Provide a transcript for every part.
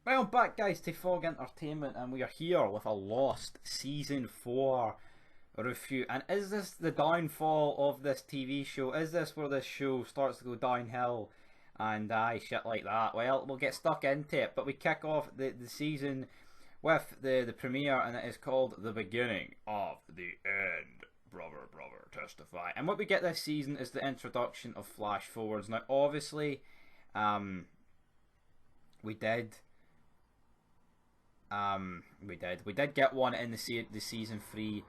Welcome back, guys, to Fog Entertainment, and we are here with a Lost Season 4 review. And is this the downfall of this TV show? Is this where this show starts to go downhill and shit like that? Well, we'll get stuck into it, but we kick off the season with the premiere, and it is called The Beginning of the End. Brother, testify. And what we get this season is the introduction of flash forwards. Now, obviously, we did get one in the season 3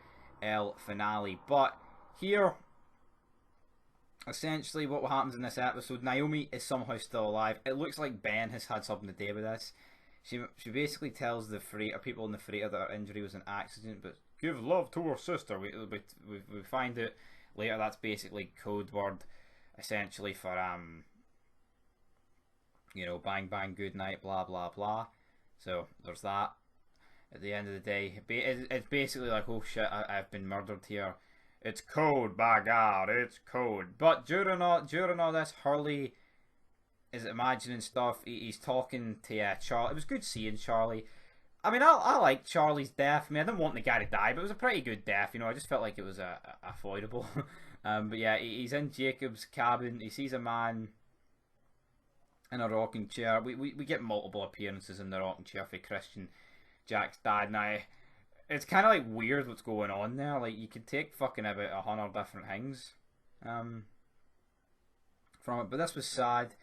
finale, but here essentially what happens in this episode, Naomi is somehow still alive. It looks like Ben has had something to do with this. She basically tells the freighter people in the freighter that her injury was an accident, but give love to her sister. We find out later that's basically code word essentially for you know, bang bang good night, blah blah blah. So there's that. At the end of the day, it's basically like, oh shit, I've been murdered here. It's code, by God, it's code. But during all this, Hurley is imagining stuff. He's talking to Charlie. It was good seeing Charlie. I mean, I like Charlie's death. I mean, I didn't want the guy to die, but it was a pretty good death. You know, I just felt like it was avoidable. But yeah, he's in Jacob's cabin. He sees a man in a rocking chair. We get multiple appearances in the rocking chair for Christian, Jack's dad. Now, it's kind of like weird what's going on there. Like, you could take fucking about 100 different things from it, but this was sad.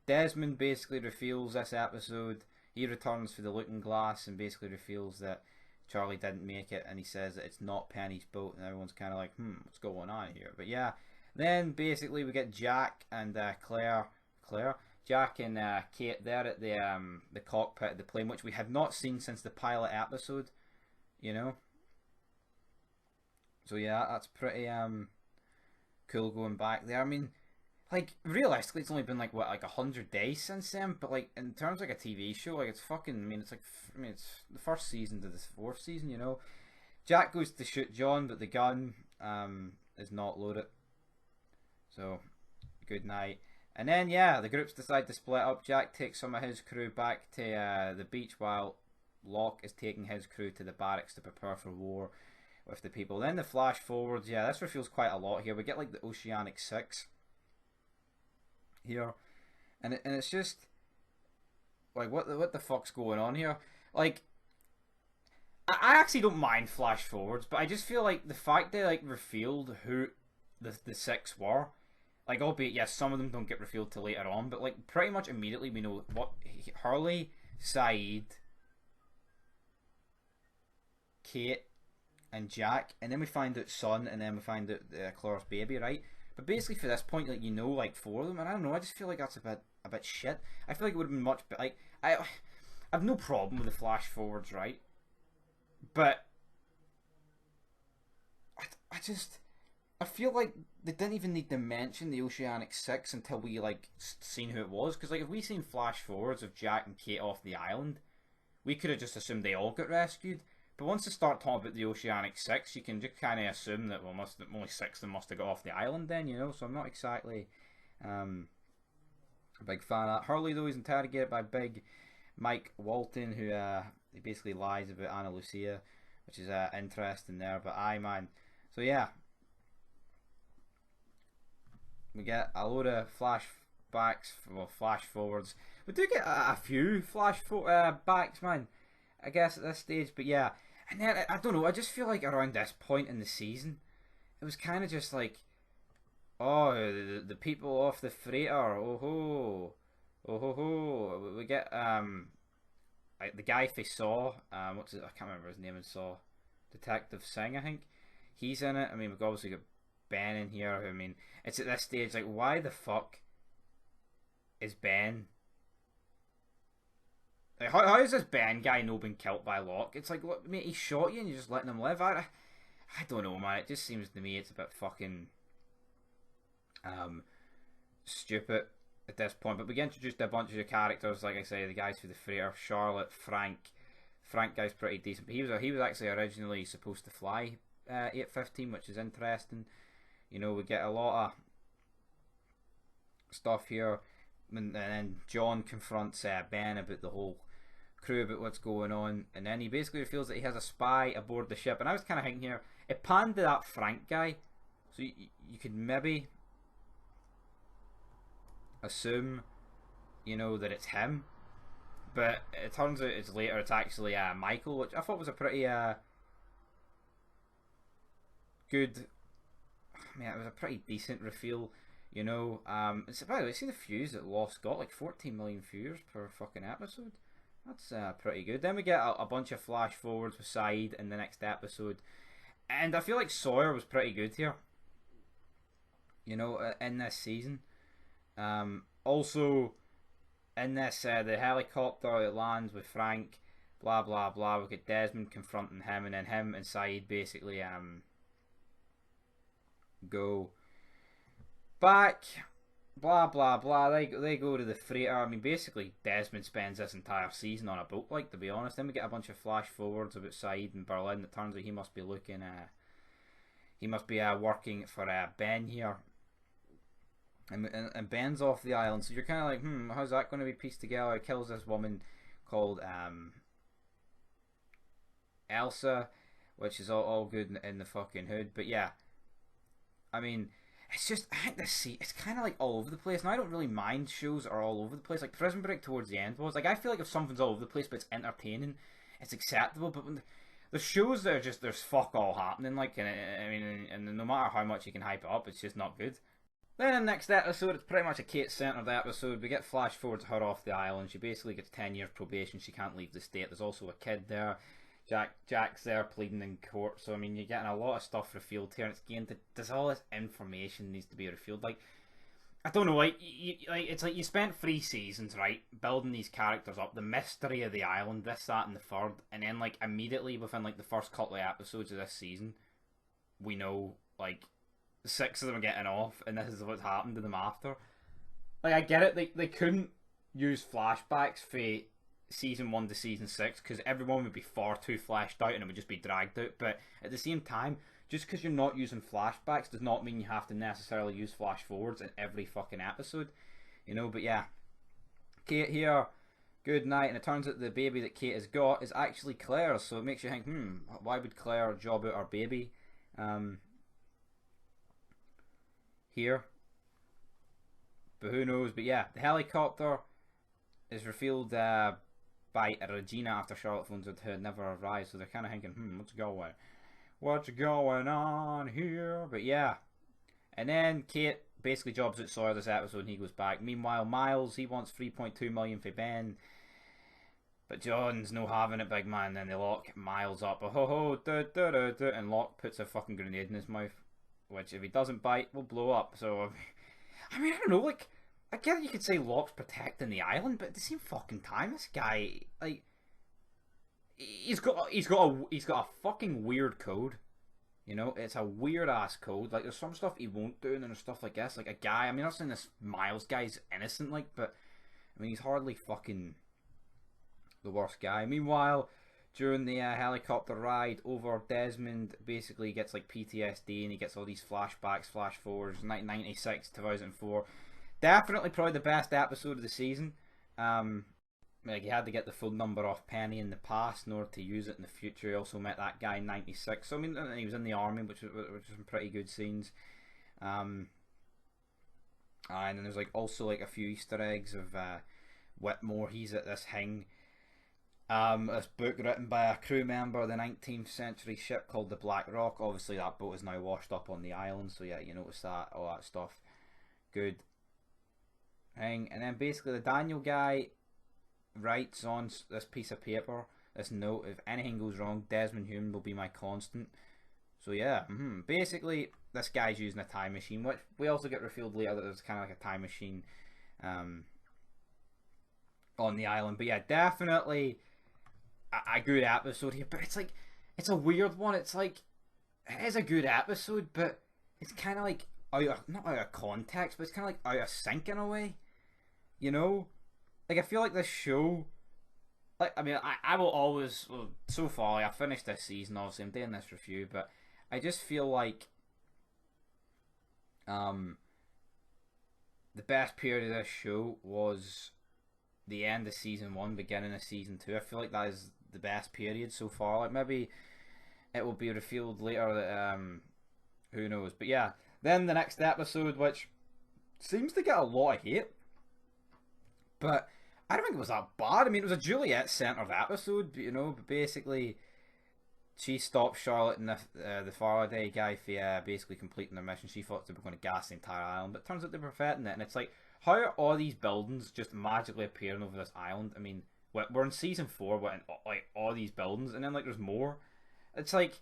Desmond basically reveals this episode. He returns for the looking glass and basically reveals that Charlie didn't make it, and he says that it's not Penny's boat, and everyone's kind of like, what's going on here? But yeah, then basically we get Jack and Jack and Kate there at the cockpit of the plane, which we have not seen since the pilot episode, you know. So yeah, that's pretty cool going back there. I mean, like, realistically, it's only been like, what, like 100 days since then, but like in terms of like a TV show, like, it's fucking, I mean, it's the first season to the 4th season, you know. Jack goes to shoot John, but the gun is not loaded. So good night. And then, yeah, the groups decide to split up. Jack takes some of his crew back to the beach, while Locke is taking his crew to the barracks to prepare for war with the people. Then the flash forwards, yeah, this reveals quite a lot here. We get like the Oceanic 6 here, and it's just like, what the fuck's going on here? Like, I actually don't mind flash forwards, but I just feel like the fact they like revealed who the 6 were. Like, albeit, yes, some of them don't get revealed till later on, but like pretty much immediately we know what Hurley, Saeed, Kate, and Jack, and then we find out Son, and then we find out Clara's baby, right? But basically, for this point, like, you know, like 4 of them, and I don't know, I just feel like that's a bit shit. I feel like it would have been much, like, I have no problem with the flash forwards, right? But I feel like they didn't even need to mention the Oceanic 6 until we like seen who it was, because like if we seen flash forwards of Jack and Kate off the island, we could have just assumed they all got rescued. But once they start talking about the Oceanic 6, you can just kind of assume that, well, only 6 of them must have got off the island then, you know. So I'm not exactly a big fan of that. Hurley, though, is interrogated by Big Mike Walton, who he basically lies about Ana Lucia, which is interesting there. But aye, man. So yeah, we get a load of flashbacks, well, flash forwards. We do get a few backs, man, I guess, at this stage. But yeah, and then I don't know, I just feel like around this point in the season, it was kind of just like, oh, the people off the freighter, oh ho. We get like the guy they saw, what's it? I can't remember his name in Saw, Detective Singh, I think. He's in it. I mean, we've obviously got Ben in here. I mean, it's at this stage like, why the fuck is Ben? Like, how is this Ben guy no been killed by Locke? It's like, what, mate, he shot you and you're just letting him live. I don't know, man. It just seems to me it's a bit fucking stupid at this point. But we get introduced to a bunch of characters, like I say, the guys for the freighter, Charlotte, Frank. Frank guy's pretty decent, but he was actually originally supposed to fly 815, which is interesting. You know, we get a lot of stuff here, and then John confronts Ben about the whole crew about what's going on, and then he basically reveals that he has a spy aboard the ship. And I was kind of thinking here, it panned to that Frank guy, so you could maybe assume, you know, that it's him, but it turns out it's later it's actually Michael, which I thought was a pretty good. I mean, it was a pretty decent reveal, you know. It's by the way, see the views that Lost got, like 14 million views per fucking episode. That's pretty good. Then we get a bunch of flash forwards with Saeed in the next episode, and I feel like Sawyer was pretty good here, you know, in this season. Also, in this, the helicopter that lands with Frank, blah blah blah. We get Desmond confronting him, and then him and Saeed basically go back, blah blah blah. They go to the freighter. I mean, basically Desmond spends this entire season on a boat, like, to be honest. Then we get a bunch of flash forwards about Saeed in Berlin. It turns out he must be looking he must be working for Ben here. And Ben's off the island, so you're kind of like, how's that going to be pieced together? He kills this woman called Elsa, which is all good in the fucking hood. But yeah, I mean, it's just, I think it's kind of like all over the place. Now, I don't really mind shows that are all over the place. Like Prison Break towards the end was, like, I feel like if something's all over the place but it's entertaining, it's acceptable. But when the shows that are just, there's fuck all happening, like, and no matter how much you can hype it up, it's just not good. Then in the next episode, it's pretty much a Kate-centered episode. We get flash forward to her off the island. She basically gets 10 years probation. She can't leave the state. There's also a kid there. Jack's there pleading in court. So, I mean, you're getting a lot of stuff revealed here. And it's again, there's all this information needs to be revealed. Like, I don't know, like, it's like you spent 3 seasons, right, building these characters up. The mystery of the island, this, that, and the third. And then, like, immediately within, like, the first couple of episodes of this season, we know, like, 6 of them are getting off, and this is what's happened to them after. Like, I get it, they couldn't use flashbacks for season 1 to season 6 because everyone would be far too fleshed out and it would just be dragged out. But at the same time, just because you're not using flashbacks does not mean you have to necessarily use flash forwards in every fucking episode, you know. But yeah, Kate here, good night, and it turns out the baby that Kate has got is actually Claire's, so it makes you think, why would Claire job out her baby? Here, but who knows. But yeah, the helicopter is revealed by Regina after Charlotte phones out who never arrived, so they're kind of thinking, what's going on here? But yeah, and then Kate basically jobs out Sawyer this episode and he goes back. Meanwhile, Miles, he wants 3.2 million for Ben, but John's no having it, big man. Then they lock Miles up, and Locke puts a fucking grenade in his mouth, which if he doesn't bite will blow up. So I mean, I don't know, like, I get it, you could say Locke's protecting the island, but at the same fucking time, this guy, like, he's got a fucking weird code, you know. It's a weird ass code. Like, there's some stuff he won't do, and then there's stuff like this, like a guy. I mean, I'm not saying this Miles guy's innocent, like, but I mean, he's hardly fucking the worst guy. Meanwhile, during the helicopter ride over, Desmond basically gets like PTSD and he gets all these flashbacks, flash forwards, 1996, 2004. Definitely probably the best episode of the season. Like, he had to get the phone number off Penny in the past in order to use it in the future. He also met that guy in 96. So, I mean, he was in the army, which was some pretty good scenes. And then there's like also like a few Easter eggs of Whitmore. He's at this thing. This book written by a crew member of the 19th century ship called the Black Rock. Obviously that boat is now washed up on the island, so yeah, you notice that, all that stuff. Good thing. And then basically the Daniel guy writes on this piece of paper, this note: if anything goes wrong, Desmond Hume will be my constant. So yeah, basically this guy's using a time machine, which we also get revealed later that there's kind of like a time machine on the island. But yeah, definitely a good episode here, but it's like, it's a weird one. It's like, it is a good episode, but it's kind of like not out of context, but it's kind of like out of sync in a way, you know. Like, I feel like this show, like, I mean, I will always, well, so far I finished this season, obviously I'm doing this review, but I just feel like the best period of this show was the end of season 1, beginning of season 2. I feel like that is the best period so far. Like maybe it will be revealed later that who knows. But yeah, then the next episode, which seems to get a lot of hate, but I don't think it was that bad. I mean, it was a Juliet centered episode, you know. But basically, she stopped Charlotte and the Faraday guy for basically completing their mission. She thought they were going to gas the entire island, but it turns out they were perfecting it. And it's like, how are all these buildings just magically appearing over this island? I mean, we're in season 4, we're in, like, all these buildings, and then like there's more. It's like,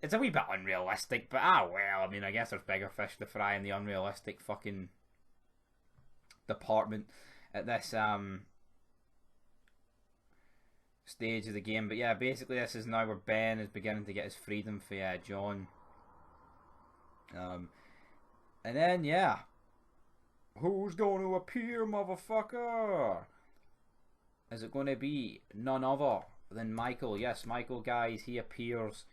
it's a wee bit unrealistic, but well, I mean, I guess there's bigger fish to fry in the unrealistic fucking department at this stage of the game. But yeah, basically this is now where Ben is beginning to get his freedom for John. And then yeah, who's going to appear, motherfucker? Is it going to be none other than Michael? Yes, Michael, guys, he appears.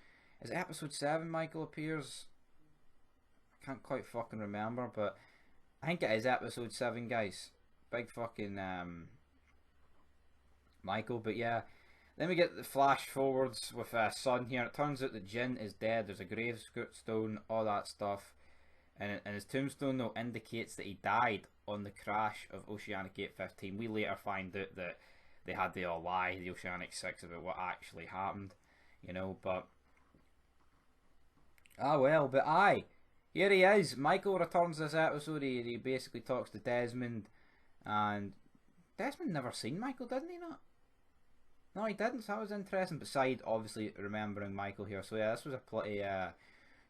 Is it episode 7 Michael appears? I can't quite fucking remember, but I think it is episode 7, guys. Big fucking Michael. But yeah, then we get the flash forwards with Son here. It turns out that Jin is dead. There's a gravestone, all that stuff, and his tombstone though indicates that he died on the crash of Oceanic 815. We later find out that they had to all lie, the Oceanic 6, about what actually happened, you know. But well, but here he is. Michael returns this episode. He basically talks to Desmond, and Desmond never seen Michael, didn't he not? No, he didn't, so that was interesting. Beside, obviously, remembering Michael here. So yeah, this was a pretty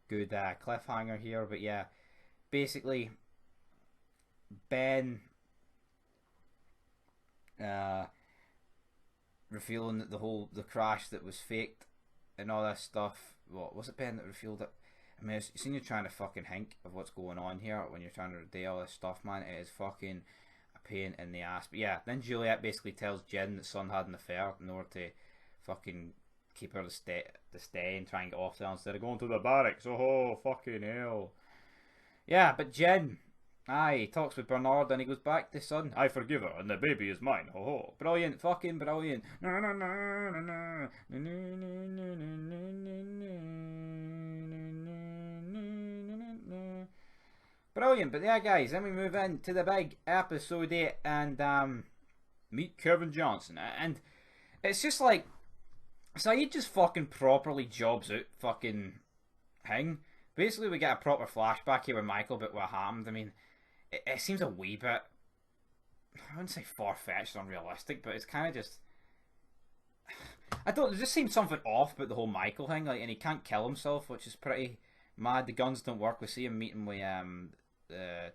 good cliffhanger here. But yeah, basically, Ben revealing that the crash that was faked and all this stuff. What was it, Ben, that revealed it? I mean, you've seen you trying to fucking hink of what's going on here when you're trying to do all this stuff, man. It is fucking a pain in the ass. But yeah, then Juliet basically tells Jin that Son had an affair in order to fucking keep her to stay and try and get off there instead of going to the barracks. Oh, fucking hell. Yeah, but Jin, he talks with Bernard and he goes back to Son. I forgive her and the baby is mine. Ho ho. Brilliant, fucking brilliant. Brilliant. But yeah, guys, then we move in to the big episode 8 and meet Kevin Johnson. And it's just like, Saeed just fucking properly jobs out fucking Hing. Basically, we get a proper flashback here with Michael, but what happened. I mean, it seems a wee bit, I wouldn't say far-fetched or unrealistic, but it's kind of just, there just seems something off about the whole Michael thing, like, and he can't kill himself, which is pretty mad. The guns don't work. We see him meeting with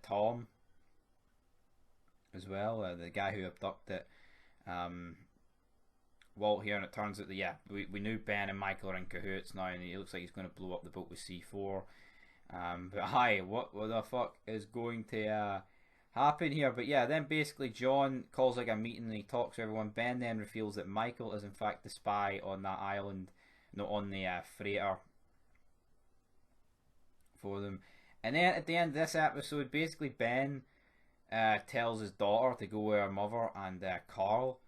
Tom as well, the guy who abducted Walt here, and it turns out that yeah, we knew Ben and Michael are in cahoots now, and it looks like he's going to blow up the boat with C4. But what the fuck is going to happen here? But yeah, then basically John calls like a meeting and he talks to everyone. Ben then reveals that Michael is in fact the spy on that island, not on the freighter for them. And then at the end of this episode, basically Ben tells his daughter to go with her mother and Carl.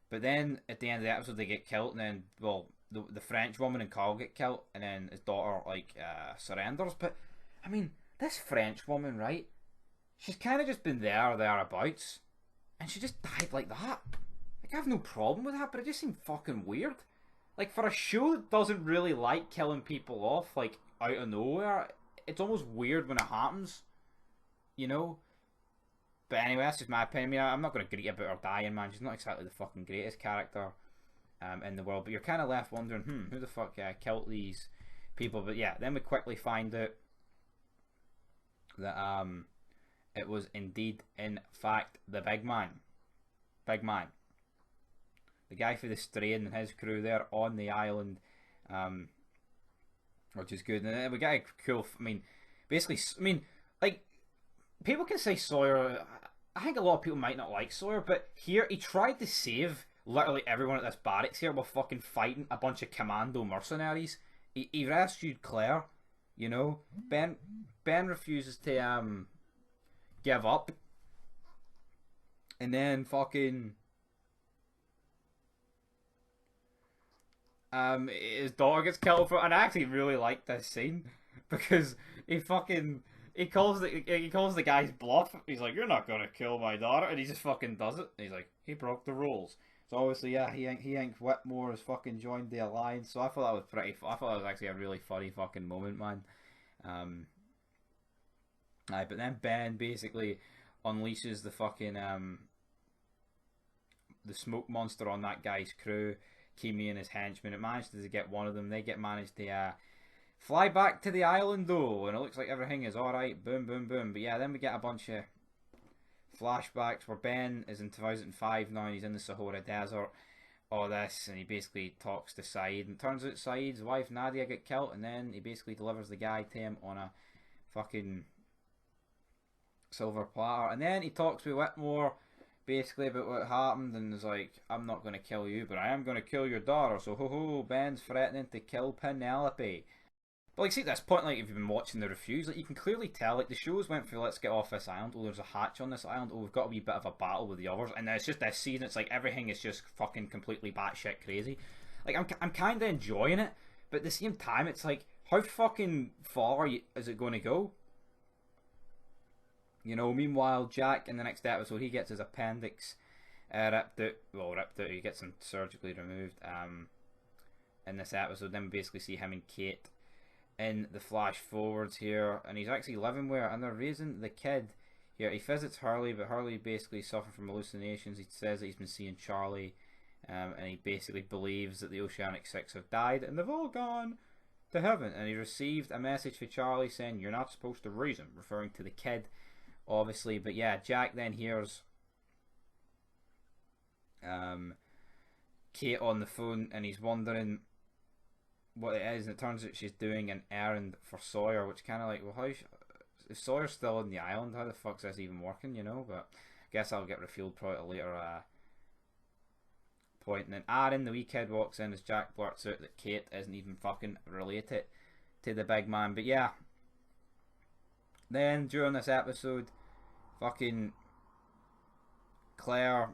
But then at the end of the episode they get killed, and then, well, the French woman and Carl get killed, and then his daughter like surrenders. But I mean, this French woman, right? She's kind of just been thereabouts, and she just died like that. Like, I have no problem with that, but it just seemed fucking weird. Like, for a show that doesn't really like killing people off like out of nowhere, it's almost weird when it happens, you know. But anyway, that's just my opinion. I mean, I'm not going to greet about her dying, man. She's not exactly the fucking greatest character in the world. But you're kind of left wondering, who the fuck killed these people? But yeah, then we quickly find out that it was indeed, in fact, the big man. Big man. The guy for the Strain and his crew there on the island, which is good. And then we get a cool, I mean, basically, I mean, like, people can say Sawyer, I think a lot of people might not like Sawyer, but here he tried to save literally everyone at this barracks here while fucking fighting a bunch of commando mercenaries. He rescued Claire, you know. Ben refuses to give up, and then fucking his daughter gets killed for, and I actually really like this scene because he calls the guy's bluff. He's like, "You're not gonna kill my daughter," and he just fucking does it. And he's like, "He broke the rules." So obviously, yeah, he thinks Whitmore has fucking joined the alliance. So I thought that was I thought that was actually a really funny fucking moment, man. Um, aye, but then Ben basically unleashes the fucking the smoke monster on that guy's crew. Kimi and his henchmen. It manages to get one of them. They get managed to fly back to the island though, and it looks like everything is alright. Boom, boom, boom. But yeah, then we get a bunch of flashbacks where Ben is in 2005 now and he's in the Sahara Desert. All this, and he basically talks to Saeed, and turns out Saeed's wife Nadia got killed, and then he basically delivers the guy to him on a fucking silver platter, and then he talks with Whitmore basically about what happened, and is like, "I'm not going to kill you, but I am going to kill your daughter." So ho ho, Ben's threatening to kill Penelope. But like, see, at this point, like, if you've been watching the reviews, like, you can clearly tell, like, the shows went through, let's get off this island, oh, there's a hatch on this island, oh, we've got a wee bit of a battle with the others, and then it's just this scene, it's like, everything is just fucking completely batshit crazy. Like, I'm kind of enjoying it, but at the same time, it's like, how fucking far is it going to go? You know, meanwhile, Jack, in the next episode, he gets his appendix ripped out, he gets him surgically removed, in this episode. Then we basically see him and Kate in the flash forwards here, and he's actually living with her, and they're raising the kid here. He visits Hurley, but Hurley basically suffering from hallucinations. He says that he's been seeing Charlie, and he basically believes that the Oceanic Six have died and they've all gone to heaven. And he received a message for Charlie saying, "You're not supposed to raise him," referring to the kid, obviously. But yeah, Jack then hears Kate on the phone, and he's wondering what it is, and it turns out she's doing an errand for Sawyer, which kind of like, well, if Sawyer's still on the island, how the fuck's this even working, you know? But I guess I'll get revealed probably at a later point. And then Aaron, the wee kid, walks in as Jack blurts out that Kate isn't even fucking related to the big man. But yeah, then during this episode, fucking Claire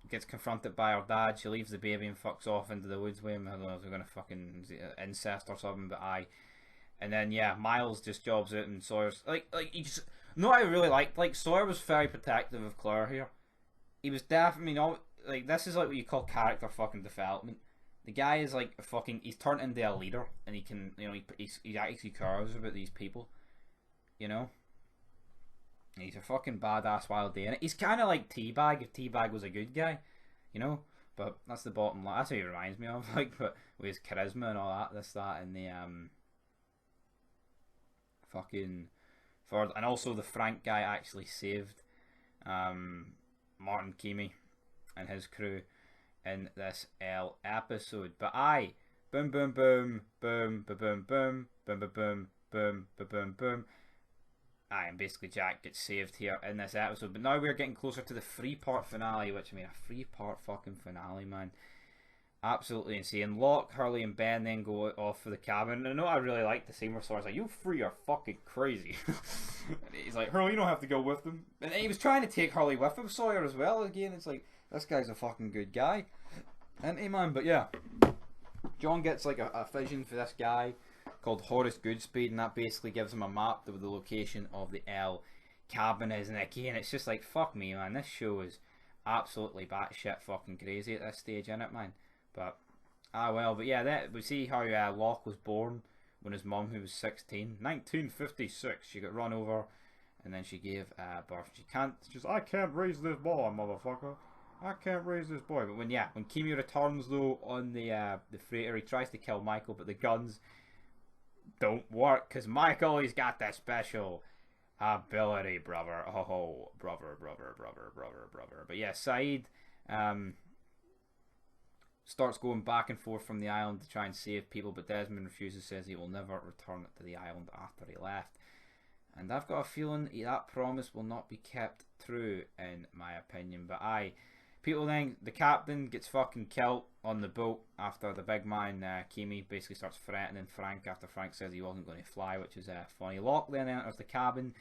gets confronted by her dad. She leaves the baby and fucks off into the woods with him. I don't know if they're gonna fucking incest or something, but aye. And then yeah, Miles just jobs out, and Sawyer's like he just. No, I really liked, like, Sawyer was very protective of Claire here. He was definitely not, like, this is like what you call character fucking development. The guy is like a fucking, he's turned into a leader, and he can, you know, he actually cares about these people, you know. He's a fucking badass while doing it. He's kind of like Teabag if Teabag was a good guy, you know. But that's the bottom line. That's what he reminds me of, like, but with his charisma and all that, this, that, and the fucking for, and also the Frank guy actually saved Martin Kimi and his crew in this episode. But aye, boom, boom, boom, boom, boom, boom, boom, boom, boom, boom, boom, boom, boom, boom. Aye, and basically Jack gets saved here in this episode. But now we're getting closer to the 3-part finale, which, I mean, a 3-part fucking finale, man. Absolutely insane. Locke, Hurley, and Ben then go off for the cabin. And I know I really like the scene where Sawyer's like, "You three are fucking crazy." And he's like, "Hurley, you don't have to go with them." And he was trying to take Hurley with him, Sawyer as well. Again, it's like, this guy's a fucking good guy, isn't he, man? But yeah, John gets like a vision for this guy called Horace Goodspeed, and that basically gives him a map to the location of the L cabin is. And again, it's just like, fuck me, man. This show is absolutely batshit fucking crazy at this stage, isn't it, man? But well, but yeah, that we see how Locke was born when his mum, who was 16, 1956, she got run over, and then she gave birth. She's I can't raise this boy, motherfucker. I can't raise this boy. But when Kimi returns though on the freighter, he tries to kill Michael, but the guns don't work because Michael, he's got that special ability, brother. Oh, brother. But yeah, Saeed starts going back and forth from the island to try and save people, but Desmond refuses, says he will never return to the island after he left. And I've got a feeling that promise will not be kept true, in my opinion. But aye, people think the captain gets fucking killed on the boat after the big man, Kimi, basically starts threatening Frank after Frank says he wasn't going to fly, which is funny. Locke then enters the cabin,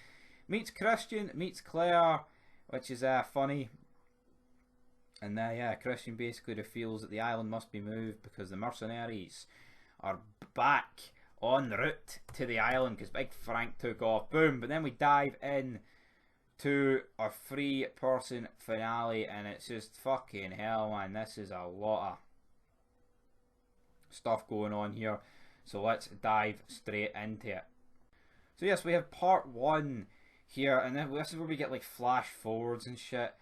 meets Christian, meets Claire, which is funny. And now, yeah, Christian basically reveals that the island must be moved because the mercenaries are back en route to the island because Big Frank took off. Boom. But then we dive in to our 3-person finale, and it's just fucking hell, man. This is a lot of stuff going on here. So let's dive straight into it. So yes, we have part 1 here, and then this is where we get like flash forwards and shit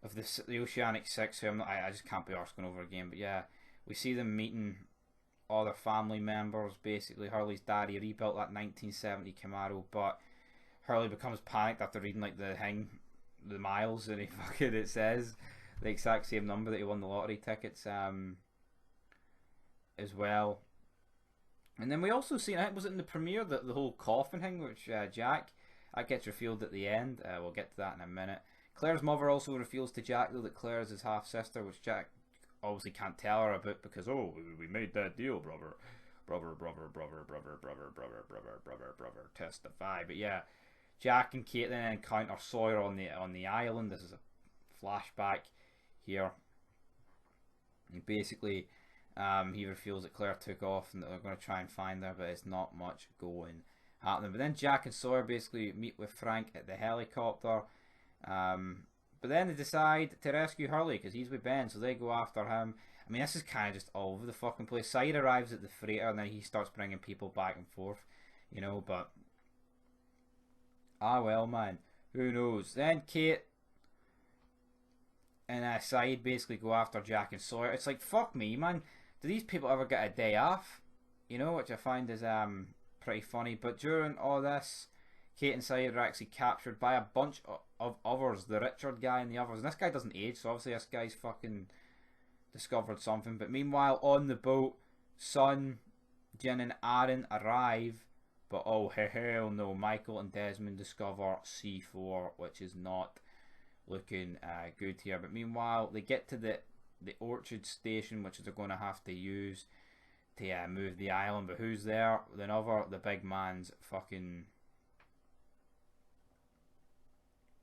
of the Oceanic Six, who I just can't be arsed going over again. But yeah, we see them meeting all their family members. Basically, Hurley's daddy rebuilt that 1970 Camaro, but Hurley becomes panicked after reading like the miles, and it says the exact same number that he won the lottery tickets as well. And then we also see, I think, was it in the premiere, that the whole coffin thing, which Jack, that gets revealed at the end. We'll get to that in a minute. Claire's mother also reveals to Jack, though, that Claire's his half sister, which Jack obviously can't tell her about because, oh, we made that deal, brother, testify. But yeah, Jack and Kate then encounter Sawyer on the island. This is a flashback here. And basically, he reveals that Claire took off and that they're going to try and find her, but it's not much going happening. But then Jack and Sawyer basically meet with Frank at the helicopter. But then they decide to rescue Hurley because he's with Ben, so they go after him. I mean, this is kind of just all over the fucking place. Side arrives at the freighter and then he starts bringing people back and forth, you know, but well, man, who knows. Then Kate and Side basically go after Jack and Sawyer. It's like, fuck me, man, do these people ever get a day off? You know, which I find is pretty funny. But during all this, Kate and Side are actually captured by a bunch of others, the Richard guy and the others. And this guy doesn't age, so obviously this guy's fucking discovered something. But meanwhile, on the boat, Sun, Jin and Aaron arrive. But oh, hell no, Michael and Desmond discover C4, which is not looking good here. But meanwhile, they get to the Orchard station, which they're going to have to use to move the island. But who's there? The big man's fucking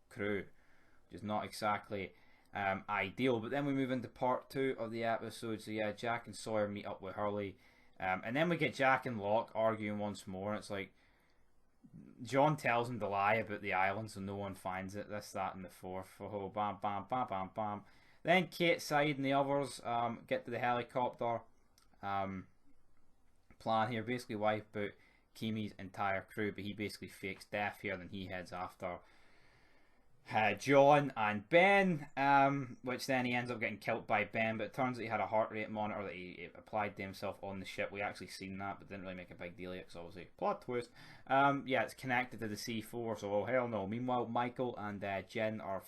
crew, which is not exactly ideal. But then we move into part 2 of the episode. So yeah, Jack and Sawyer meet up with Hurley, and then we get Jack and Locke arguing once more. And it's like John tells him to lie about the island so no one finds it, this, that and the fourth. Oh, bam, bam, bam, bam, bam. Then Kate, Side and the others get to the helicopter. Plan here, basically wipe out Kimi's entire crew, but he basically fakes death here. Then he heads after John and Ben, which then he ends up getting killed by Ben, but it turns out he had a heart rate monitor that he applied to himself on the ship. We actually seen that, but didn't really make a big deal of it, because obviously, plot twist. Yeah, it's connected to the C4, so oh hell no. Meanwhile, Michael and Jen are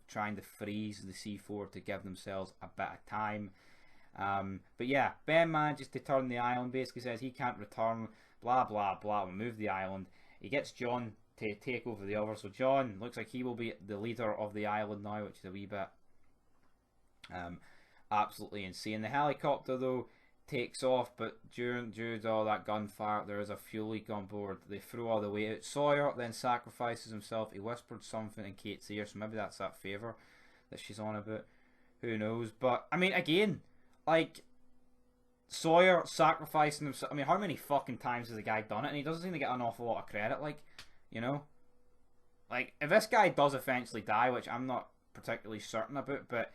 trying to freeze the C4 to give themselves a bit of time. But yeah, Ben manages to turn the island, basically says he can't return, blah blah blah, we'll move the island. He gets John to take over the other, so John looks like he will be the leader of the island now, which is a wee bit absolutely insane. The helicopter though takes off, but due to all that gunfire, there is a fuel leak on board. They throw all the way out. Sawyer then sacrifices himself. He whispered something in Kate's ear, so maybe that's that favour that she's on about. Who knows? But I mean, again, like, Sawyer sacrificing himself. I mean, how many fucking times has the guy done it? And he doesn't seem to get an awful lot of credit. Like, you know, like, if this guy does eventually die, which I'm not particularly certain about, but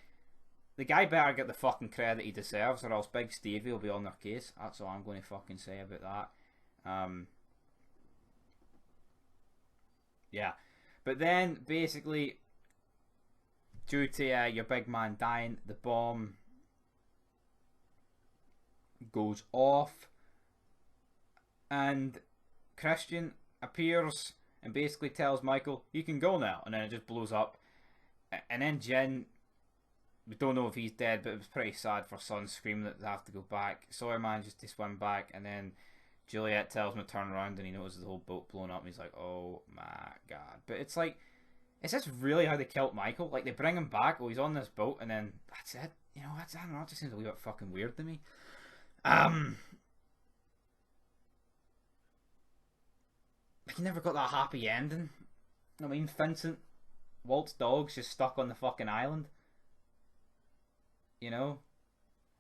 the guy better get the fucking credit he deserves, or else Big Stevie will be on their case. That's all I'm going to fucking say about that. Yeah. But then, basically, due to your big man dying, the bomb goes off, and Christian appears and basically tells Michael, you can go now, and then it just blows up. And then Jen, we don't know if he's dead, but it was pretty sad for Sun, screaming that they have to go back. Sawyer manages to swim back, and then Juliet tells him to turn around, and he notices the whole boat blowing up, and he's like, oh my god. But it's like, is this really how they killed Michael? Like, they bring him back, oh, he's on this boat, and then that's it? You know, I don't know, it just seems a wee bit fucking weird to me. Like, he never got that happy ending. I mean, Vincent, Walt's dog's just stuck on the fucking island. You know,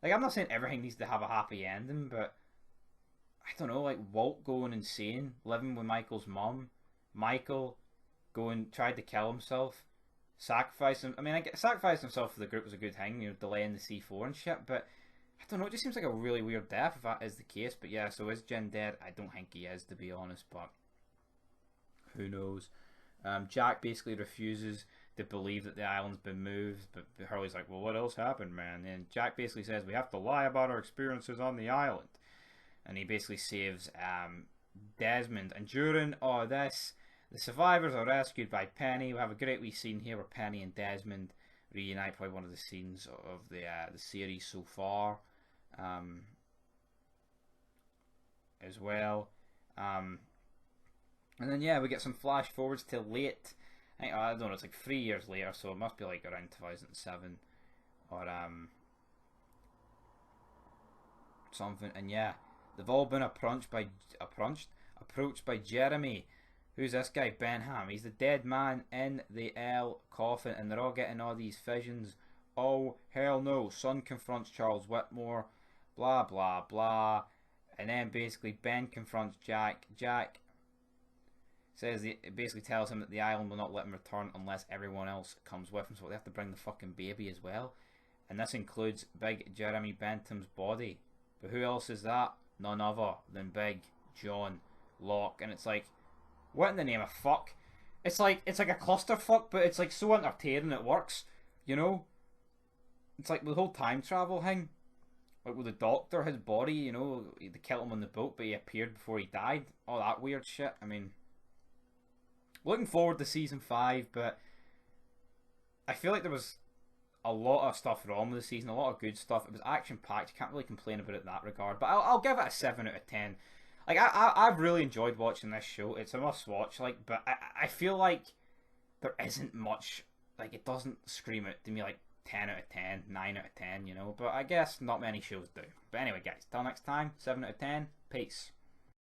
like I'm not saying everything needs to have a happy ending, but I don't know, like Walt going insane, living with Michael's mum, Michael going tried to kill himself, sacrificing. I mean, I get sacrificing himself for the group was a good thing, you know, delaying the C4 and shit. But I don't know, it just seems like a really weird death if that is the case. But yeah, so is Jin dead? I don't think he is, to be honest. But who knows? Jack basically refuses to believe that the island's been moved, but Hurley's like, well, what else happened, man? And Jack basically says we have to lie about our experiences on the island, and he basically saves Desmond. And during all this, the survivors are rescued by Penny. We have a great wee scene here where Penny and Desmond reunite. Probably one of the scenes of the series so far, as well. And then yeah, we get some flash forwards to late. I don't know. It's like 3 years later, so it must be like around 2007 or something. And yeah, they've all been approached by Jeremy. Who's this guy? Benham. He's the dead man in the L coffin, and they're all getting all these visions. Oh hell no! Son confronts Charles Whitmore. Blah blah blah. And then basically Ben confronts Jack. Jack says it basically tells him that the island will not let him return unless everyone else comes with him. So they have to bring the fucking baby as well, and this includes Big Jeremy Bentham's body. But who else is that? None other than Big John Locke. And it's like, what in the name of fuck? It's like a clusterfuck, but it's like so entertaining it works. You know, it's like the whole time travel thing. Like with the doctor, his body, you know, they killed him on the boat, but he appeared before he died. All that weird shit. I mean, looking forward to season 5, but I feel like there was a lot of stuff wrong with the season, a lot of good stuff. It was action packed. You can't really complain about it in that regard. But I'll give it a 7 out of 10. Like I've really enjoyed watching this show. It's a must watch. Like, but I feel like there isn't much. Like, it doesn't scream out to me like 10 out of 10, 9 out of 10. You know. But I guess not many shows do. But anyway, guys, till next time. 7 out of 10. Peace.